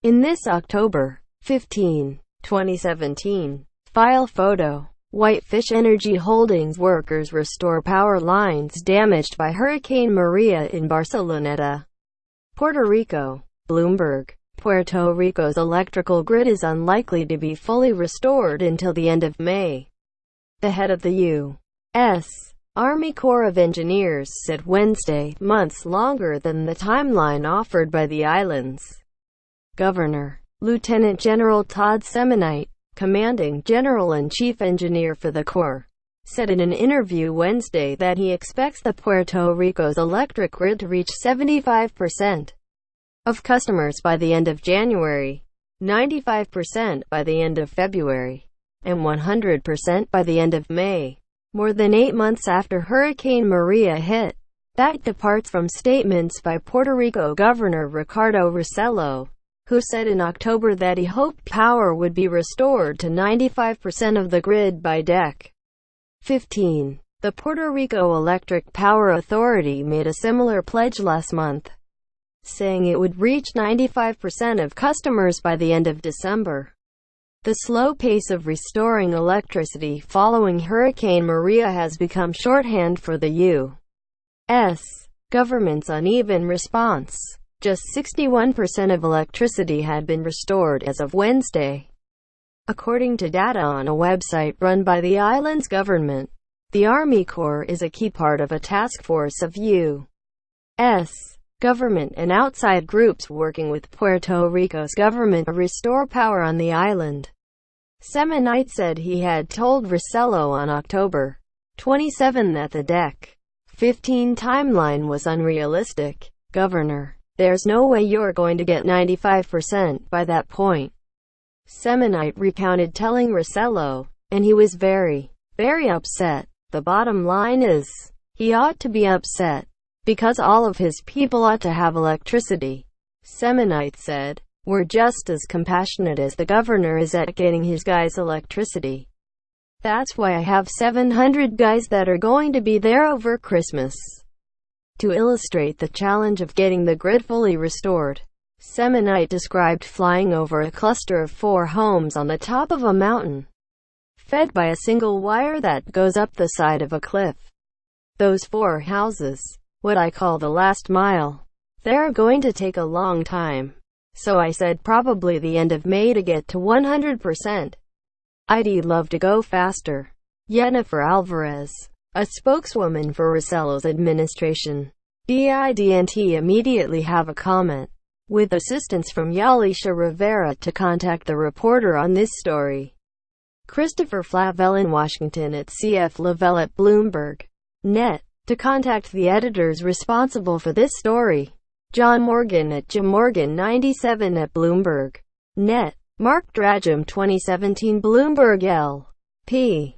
In this October 15, 2017, file photo, Whitefish Energy Holdings workers restore power lines damaged by Hurricane Maria in Barceloneta, Puerto Rico. Bloomberg. Puerto Rico's electrical grid is unlikely to be fully restored until the end of May. The head of the U.S. Army Corps of Engineers said Wednesday, months longer than the timeline offered by the island's governor. Lieutenant General Todd Semonite, commanding general and chief engineer for the Corps, said in an interview Wednesday that he expects the Puerto Rico's electric grid to reach 75% of customers by the end of January, 95% by the end of February, and 100% by the end of May, more than 8 months after Hurricane Maria hit. That departs from statements by Puerto Rico Governor Ricardo Rossello, who said in October that he hoped power would be restored to 95% of the grid by Dec. 15. The Puerto Rico Electric Power Authority made a similar pledge last month, saying it would reach 95% of customers by the end of December. The slow pace of restoring electricity following Hurricane Maria has become shorthand for the U.S. government's uneven response. Just 61% of electricity had been restored as of Wednesday, according to data on a website run by the island's government. The Army Corps is a key part of a task force of U.S. government and outside groups working with Puerto Rico's government to restore power on the island. Semonite said he had told Rossello on October 27 that the Dec. 15 timeline was unrealistic. "Governor, there's no way you're going to get 95% by that point," Semonite recounted telling Rossello, and he was very upset. "The bottom line is, he ought to be upset, because all of his people ought to have electricity," Semonite said. "We're just as compassionate as the governor is at getting his guys electricity. That's why I have 700 guys that are going to be there over Christmas." To illustrate the challenge of getting the grid fully restored, Semonite described flying over a cluster of 4 homes on the top of a mountain, fed by a single wire that goes up the side of a cliff. "Those 4 houses, what I call the last mile, they're going to take a long time. So I said probably the end of May to get to 100%. I'd love to go faster." Jennifer Alvarez, a spokeswoman for Rossello's administration, didn't immediately have a comment, with assistance from Yalisha Rivera to contact the reporter on this story. Christopher Flavell in Washington at CF Lavelle at Bloomberg. Net. To contact the editors responsible for this story. John Morgan at JMorgan97 at Bloomberg. Net. Mark Dragem 2017 Bloomberg L.P.